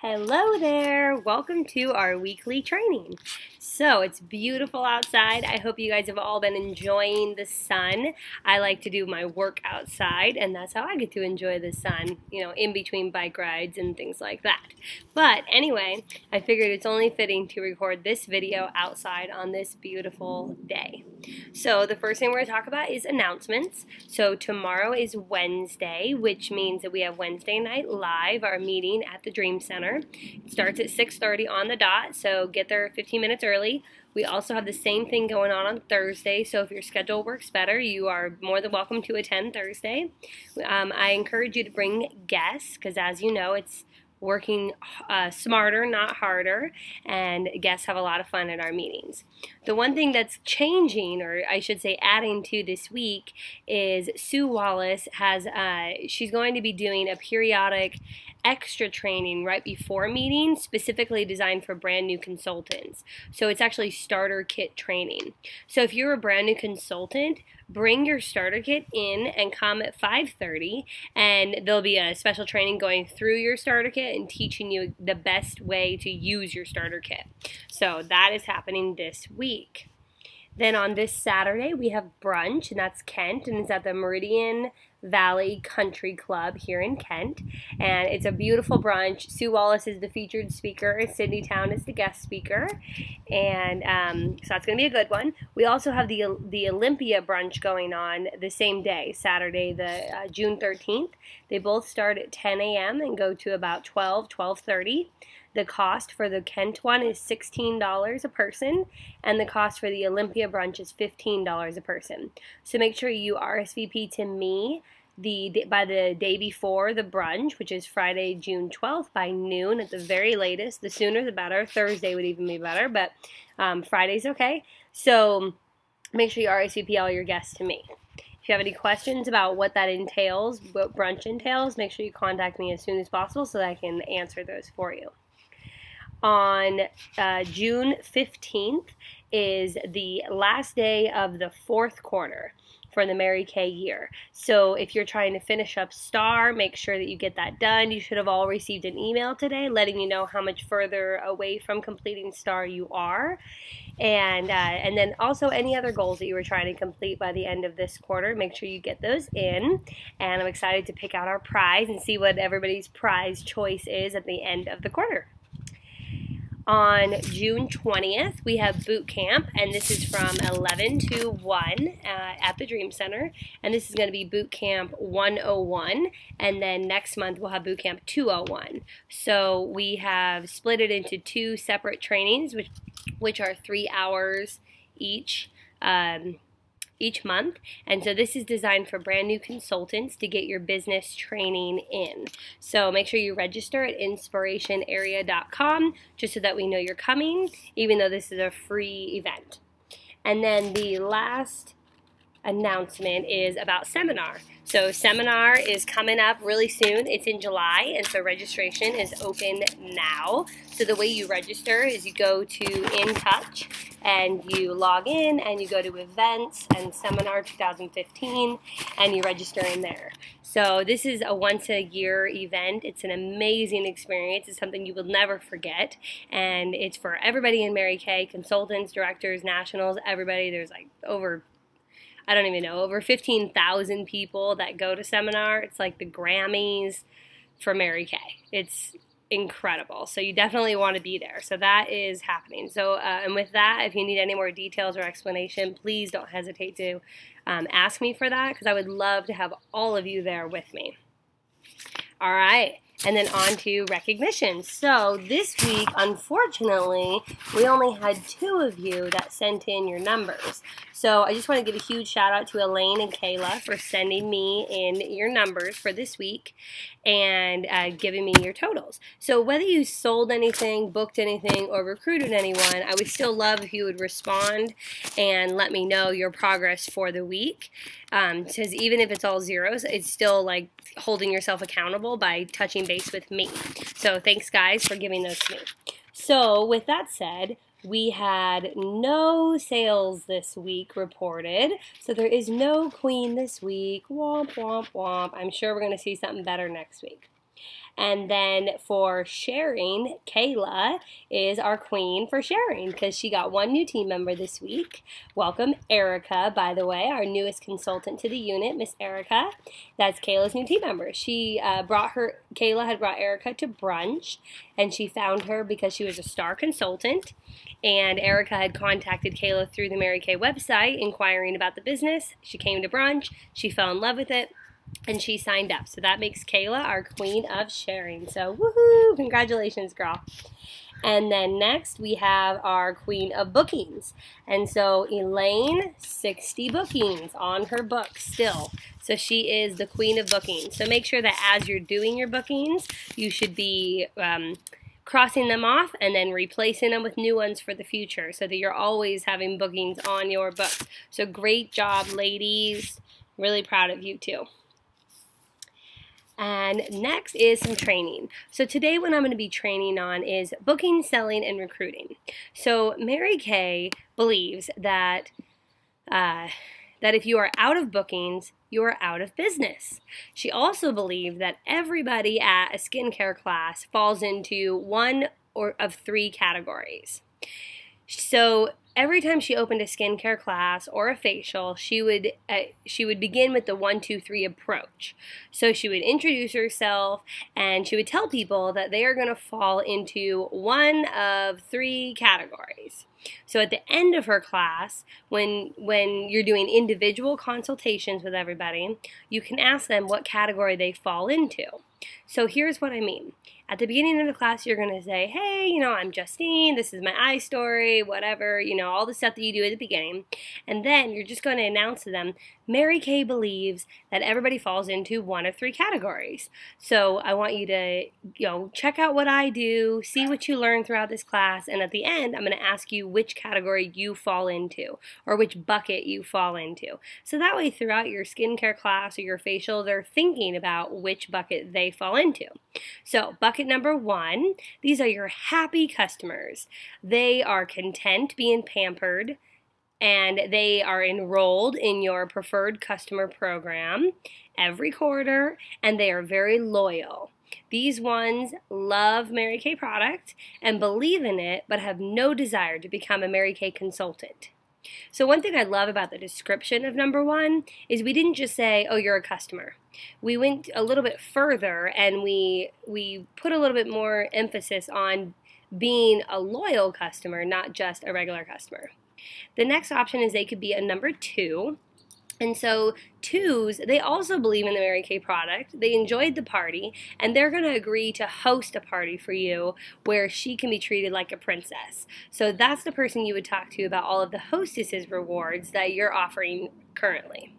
Hello there! Welcome to our weekly training. So it's beautiful outside. I hope you guys have all been enjoying the sun. I like to do my work outside, and that's how I get to enjoy the sun, in between bike rides and things like that. But anyway, I figured it's only fitting to record this video outside on this beautiful day. So the first thing we're going to talk about is announcements. So tomorrow is Wednesday, which means that we have Wednesday Night Live, our meeting at the Dream Center. It starts at 6:30 on the dot, so get there 15 minutes early. We also have the same thing going on Thursday, so if your schedule works better, you are more than welcome to attend Thursday. I encourage you to bring guests, because as you know, it's working smarter, not harder, and guests have a lot of fun at our meetings. The one thing that's changing, or I should say adding to this week, is Sue Wallace she's going to be doing a periodic extra training right before meetings, specifically designed for brand new consultants. So it's actually starter kit training. So if you're a brand new consultant, bring your starter kit in and come at 5:30, and there'll be a special training going through your starter kit and teaching you the best way to use your starter kit. So that is happening this week. Then on this Saturday, we have brunch, and that's Kent, and it's at the Meridian Valley Country Club here in Kent, and it's a beautiful brunch. Sue Wallace is the featured speaker, Sydney Town is the guest speaker, and so that's going to be a good one. We also have the Olympia brunch going on the same day, Saturday, the June 13th. They both start at 10 a.m. and go to about 12:30. The cost for the Kent one is $16 a person, and the cost for the Olympia brunch is $15 a person. So make sure you RSVP to me by the day before the brunch, which is Friday, June 12th by noon at the very latest. The sooner the better. Thursday would even be better, but Friday's okay. So make sure you RSVP all your guests to me. If you have any questions about what that entails, what brunch entails, make sure you contact me as soon as possible so that I can answer those for you. On June 15th is the last day of the fourth quarter for the Mary Kay year. So if you're trying to finish up STAR, make sure that you get that done. You should have all received an email today letting you know how much further away from completing STAR you are. And then also any other goals that you were trying to complete by the end of this quarter, make sure you get those in. And I'm excited to pick out our prize and see what everybody's prize choice is at the end of the quarter. On June 20th, we have boot camp, and this is from 11 to 1 at the Dream Center, and this is going to be boot camp 101, and then next month we'll have boot camp 201. So we have split it into two separate trainings, which are 3 hours each month, and so this is designed for brand new consultants to get your business training in. So make sure you register at inspirationarea.com just so that we know you're coming, even though this is a free event. And then the last announcement is about seminar. So seminar is coming up really soon. It's in July, and so registration is open now. So the way you register is you go to InTouch and you log in and you go to events and seminar 2015 and you register in there. So this is a once-a-year event. It's an amazing experience. It's something you will never forget, and it's for everybody in Mary Kay, consultants, directors, nationals, everybody. There's like over 15,000 people that go to seminar. It's like the Grammys for Mary Kay. It's incredible. So you definitely want to be there. So that is happening. So and with that, if you need any more details or explanation, please don't hesitate to ask me for that, because I would love to have all of you there with me. All right. And then on to recognition. So this week, unfortunately, we only had 2 of you that sent in your numbers. So I just want to give a huge shout out to Elaine and Kayla for sending me in your numbers for this week and giving me your totals. So whether you sold anything, booked anything, or recruited anyone, I would still love if you would respond and let me know your progress for the week. Because even if it's all zeros, it's still like holding yourself accountable by touching base with me. So thanks guys for giving those to me. So with that said, we had no sales this week reported, so there is no queen this week. Womp, womp, womp. I'm sure we're going to see something better next week. And then for sharing, Kayla is our queen for sharing because she got one new team member this week. Welcome Erica, by the way, our newest consultant to the unit, Miss Erica. That's Kayla's new team member. Kayla had brought Erica to brunch, and she found her because she was a star consultant. And Erica had contacted Kayla through the Mary Kay website inquiring about the business. She came to brunch, she fell in love with it, and she signed up. So that makes Kayla our queen of sharing. So woohoo! Congratulations, girl. And then next we have our queen of bookings. And so Elaine, 60 bookings on her book still. So she is the queen of bookings. So make sure that as you're doing your bookings, you should be crossing them off and then replacing them with new ones for the future so that you're always having bookings on your book. So great job, ladies. Really proud of you too. And next is some training. So today what I'm going to be training on is booking, selling, and recruiting. So Mary Kay believes that if you are out of bookings, you are out of business. She also believes that everybody at a skincare class falls into one of three categories. So every time she opened a skincare class or a facial, she would begin with the 1, 2, 3 approach. So she would introduce herself and she would tell people that they are going to fall into one of three categories. So at the end of her class, when you're doing individual consultations with everybody, you can ask them what category they fall into. So here's what I mean. At the beginning of the class, you're going to say, hey, I'm Justine, this is my eye story, whatever, all the stuff that you do at the beginning. And then you're just going to announce to them, Mary Kay believes that everybody falls into one of three categories. So I want you to, check out what I do, see what you learn throughout this class, and at the end, I'm going to ask you which category you fall into, or which bucket you fall into. So that way, throughout your skincare class or your facial, they're thinking about which bucket they fall into. So bucket number 1, these are your happy customers. They are content being pampered, and they are enrolled in your preferred customer program every quarter, and they are very loyal. These ones love Mary Kay product and believe in it, but have no desire to become a Mary Kay consultant. So one thing I love about the description of number 1 is we didn't just say, oh, you're a customer. We went a little bit further and we put a little bit more emphasis on being a loyal customer, not just a regular customer. The next option is they could be a number 2. And so 2s, they also believe in the Mary Kay product. They enjoyed the party, and they're going to agree to host a party for you where she can be treated like a princess. So that's the person you would talk to about all of the hostesses rewards that you're offering currently.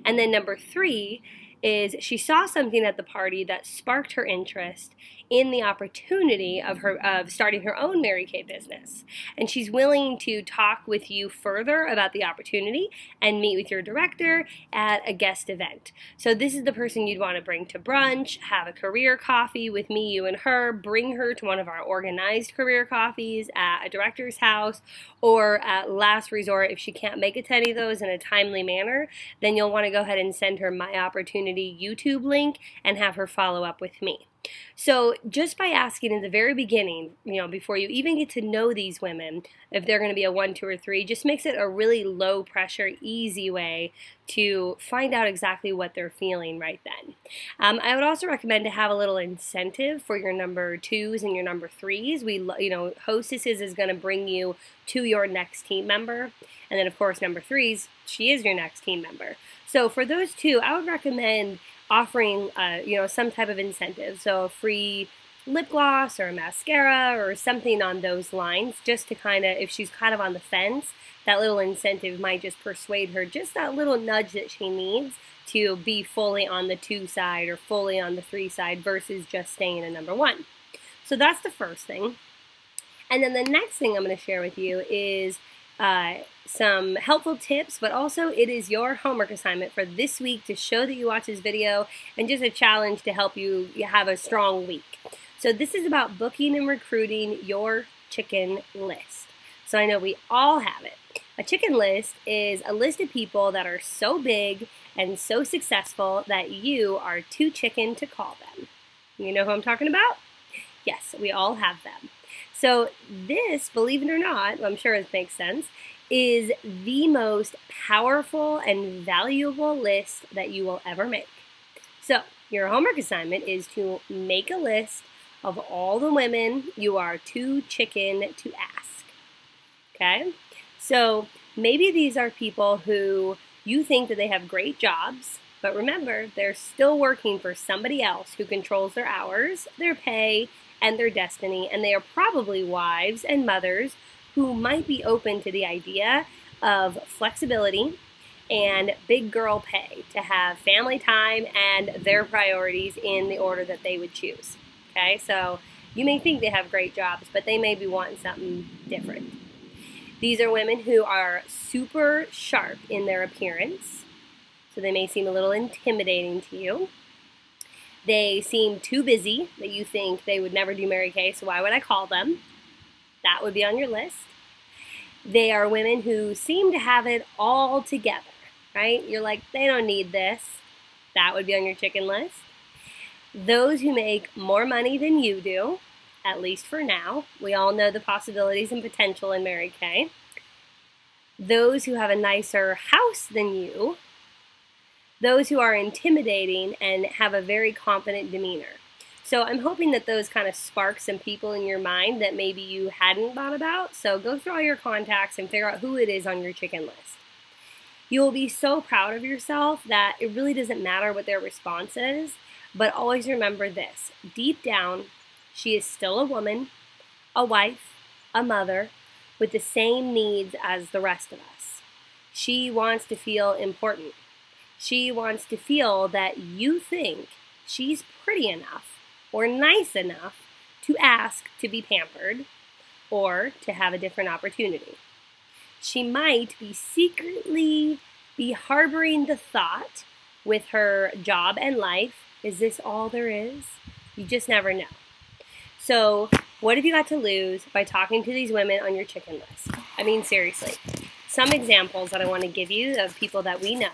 And then number 3 is she saw something at the party that sparked her interest in the opportunity of starting her own Mary Kay business. And she's willing to talk with you further about the opportunity and meet with your director at a guest event. So this is the person you'd want to bring to brunch, have a career coffee with me, you, and her, bring her to one of our organized career coffees at a director's house, or at last resort, if she can't make it to any of those in a timely manner, then you'll want to go ahead and send her My Opportunity YouTube link and have her follow up with me. So just by asking in the very beginning, before you even get to know these women, if they're going to be a 1, 2, or 3, just makes it a really low pressure, easy way to find out exactly what they're feeling right then. I would also recommend to have a little incentive for your number 2s and your number 3s. Hostesses is going to bring you to your next team member. And then of course number 3s, she is your next team member. So for those 2, I would recommend offering, some type of incentive. So a free lip gloss or a mascara or something on those lines, just to if she's kind of on the fence, that little incentive might just persuade her, just that little nudge that she needs to be fully on the 2 side or fully on the 3 side versus just staying in number 1. So that's the first thing. And then the next thing I'm going to share with you is some helpful tips, but also it is your homework assignment for this week to show that you watch this video, and just a challenge to help you have a strong week. So this is about booking and recruiting your chicken list. So I know we all have it. A chicken list is a list of people that are so big and so successful that you are too chicken to call them. You know who I'm talking about? Yes, we all have them. So this, believe it or not, I'm sure it makes sense, is the most powerful and valuable list that you will ever make. So your homework assignment is to make a list of all the women you are too chicken to ask. Okay? So maybe these are people who you think that they have great jobs, but remember, they're still working for somebody else who controls their hours, their pay, and their destiny, and they are probably wives and mothers who might be open to the idea of flexibility and big girl pay to have family time and their priorities in the order that they would choose. Okay, so you may think they have great jobs, but they may be wanting something different. These are women who are super sharp in their appearance, so they may seem a little intimidating to you. They seem too busy that you think they would never do Mary Kay, so why would I call them? That would be on your list. They are women who seem to have it all together, right? You're like, they don't need this. That would be on your chicken list. Those who make more money than you do, at least for now. We all know the possibilities and potential in Mary Kay. Those who have a nicer house than you. Those who are intimidating and have a very confident demeanor. So I'm hoping that those kind of spark some people in your mind that maybe you hadn't thought about. So go through all your contacts and figure out who it is on your chicken list. You will be so proud of yourself that it really doesn't matter what their response is, but always remember this. Deep down, she is still a woman, a wife, a mother, with the same needs as the rest of us. She wants to feel important. She wants to feel that you think she's pretty enough or nice enough to ask to be pampered or to have a different opportunity. She might be secretly harboring the thought with her job and life, is this all there is? You just never know. So what have you got to lose by talking to these women on your chicken list? I mean, seriously. Some examples that I want to give you of people that we know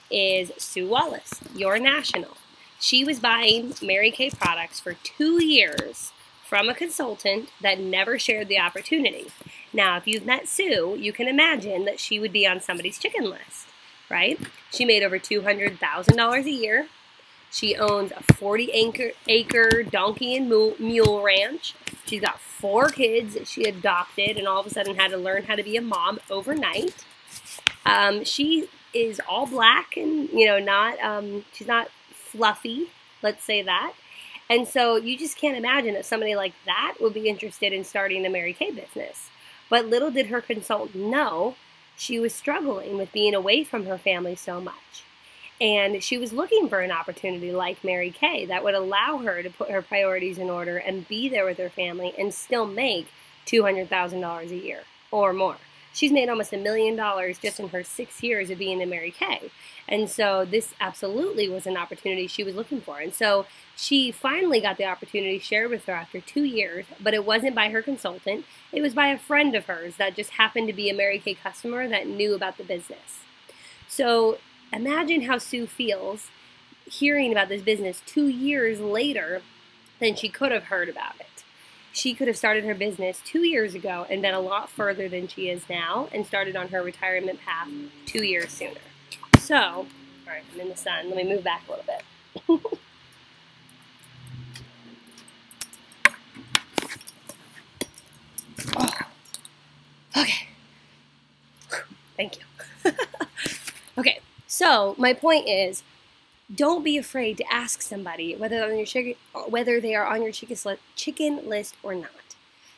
is Sue Wallace, your national. She was buying Mary Kay products for 2 years from a consultant that never shared the opportunity. Now, if you've met Sue, you can imagine that she would be on somebody's chicken list, right? She made over $200,000 a year. She owns a 40-acre donkey and mule ranch. She's got 4 kids that she adopted and all of a sudden had to learn how to be a mom overnight. She is all black and, she's not fluffy, let's say that. And so you just can't imagine that somebody like that would be interested in starting a Mary Kay business. But little did her consultant know, she was struggling with being away from her family so much. And she was looking for an opportunity like Mary Kay that would allow her to put her priorities in order and be there with her family and still make $200,000 a year or more. She's made almost $1 million just in her 6 years of being in Mary Kay. And so this absolutely was an opportunity she was looking for. And so she finally got the opportunity shared with her after 2 years, but it wasn't by her consultant. It was by a friend of hers that just happened to be a Mary Kay customer that knew about the business. So imagine how Sue feels hearing about this business 2 years later than she could have heard about it. She could have started her business 2 years ago and been a lot further than she is now and started on her retirement path 2 years sooner. So, all right, I'm in the sun. Let me move back a little bit. Oh, okay. Thank you. Okay, so my point is, don't be afraid to ask somebody whether they are on your chicken list or not.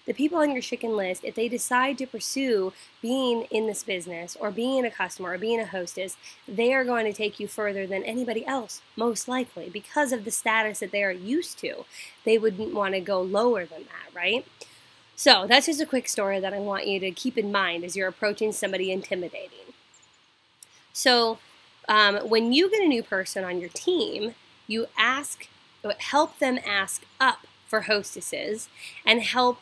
The people on your chicken list, if they decide to pursue being in this business or being a customer or being a hostess, they are going to take you further than anybody else, most likely, because of the status that they are used to. They wouldn't want to go lower than that, right? So that's just a quick story that I want you to keep in mind as you're approaching somebody intimidating. So when you get a new person on your team, you help them ask up for hostesses and help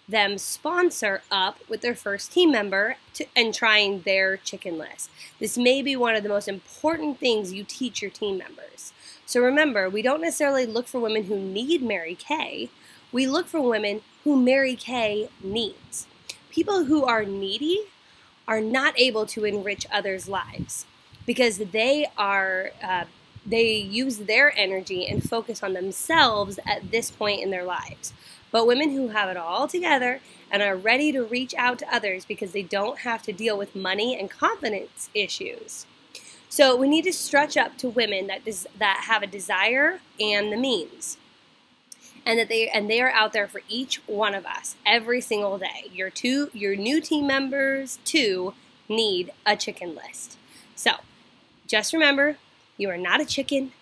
them sponsor up with their first team member and trying their chicken list. This may be one of the most important things you teach your team members. So remember, we don't necessarily look for women who need Mary Kay. We look for women who Mary Kay needs. People who are needy are not able to enrich others' lives because they use their energy and focus on themselves at this point in their lives. But women who have it all together and are ready to reach out to others because they don't have to deal with money and confidence issues. So we need to stretch up to women that have a desire and the means. And they are out there for each one of us every single day. Your new team members too need a chicken list. So just remember, you are not a chicken.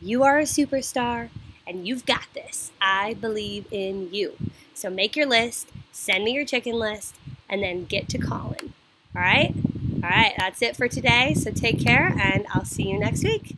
You are a superstar, and you've got this. I believe in you. So make your list, send me your chicken list, and then get to calling. All right? All right, that's it for today. So take care, and I'll see you next week.